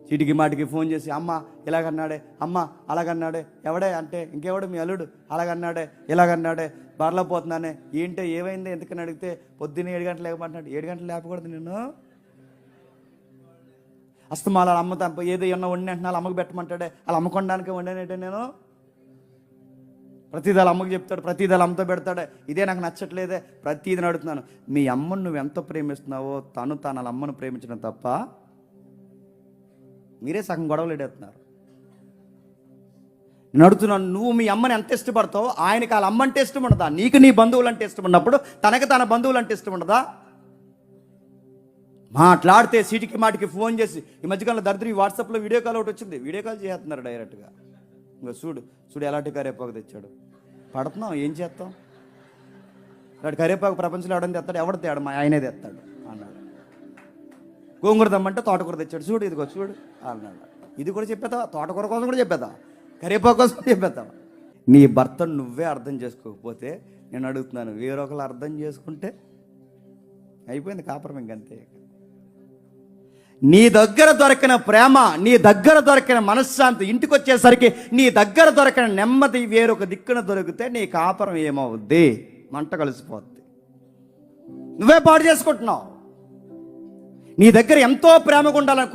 చీటికి మాటికి ఫోన్ చేసి అమ్మ ఇలాగన్నాడే, అమ్మ అలాగన్నాడే, ఎవడే అంటే ఇంకెవడు మీ అల్లుడు అలాగన్నాడే ఇలాగన్నాడే, బర్లో పోతున్నానే, ఏంటో ఏమైంది ఎందుకని అడిగితే పొద్దున్న 7 గంటలు లేకపోతున్నాడు. 7 గంటలు లేపకూడదు నేను. అస్తమాల అమ్మ తప్ప ఏదో ఏమన్నా వండి అంటున్నా అమ్మకు పెట్టమంటాడే, అలా అమ్మకొనడానికి వండానంటే నేను. ప్రతిదీ వాళ్ళ అమ్మకు చెప్తాడు, ప్రతిదీ వాళ్ళ అమ్మతో పెడతాడే. ఇదే నాకు నచ్చట్లేదే. ప్రతిదీ అడుగుతున్నాను, మీ అమ్మను నువ్వు ఎంత ప్రేమిస్తున్నావో తను వాళ్ళ అమ్మను ప్రేమించడం తప్ప మీరే సగం గొడవలు ఎడేస్తున్నారు. నేను అడుగుతున్నాను, నువ్వు మీ అమ్మని ఎంత ఇష్టపడతావు? ఆయనకి వాళ్ళ అమ్మ అంటే ఇష్టం ఉండదా? నీకు నీ బంధువులు అంటే ఇష్టం ఉన్నప్పుడు తనకి తన బంధువులు అంటే ఇష్టం ఉండదా? మాట్లాడితే సీటికి మాటికి ఫోన్ చేసి, ఈ మధ్యకాలంలో దరిద్రం వాట్సాప్లో వీడియో కాల్ ఒకటి వచ్చింది, వీడియో కాల్ చేస్తున్నారు డైరెక్ట్గా. ఇంకా చూడు చూడు ఎలాంటి కరివేపాకు తెచ్చాడు, పడుతున్నాం ఏం చేస్తాం? అలాంటి కరివేపాకు ప్రపంచంలో ఎవడని తెస్తాడు? ఎవడు తేడు? మా ఆయనే తెస్తాడు అన్నాడు. గోంగూర దమ్మంటే తోటకూర తెచ్చాడు, చూడు ఇదిగో చూడు అన్నాడు. ఇది కూడా చెప్పేద్దాం, తోటకూర కోసం కూడా చెప్పేద్దాం, కరివేపాకు కోసం చెప్పేద్దాం. నీ భర్తను నువ్వే అర్థం చేసుకోకపోతే నేను అడుగుతున్నాను, వేరొకరు అర్థం చేసుకుంటే అయిపోయింది కాపురం ఇంకంతే. నీ దగ్గర దొరికిన ప్రేమ, నీ దగ్గర దొరికిన మనశ్శాంతి, ఇంటికి వచ్చేసరికి నీ దగ్గర దొరికిన నెమ్మది వేరొక దిక్కున దొరికితే నీ కాపురం ఏమవుద్ది? మంట కలిసిపోద్ది. నువ్వే పాడు చేసుకుంటున్నావు. నీ దగ్గర ఎంతో ప్రేమగా ఉండాలని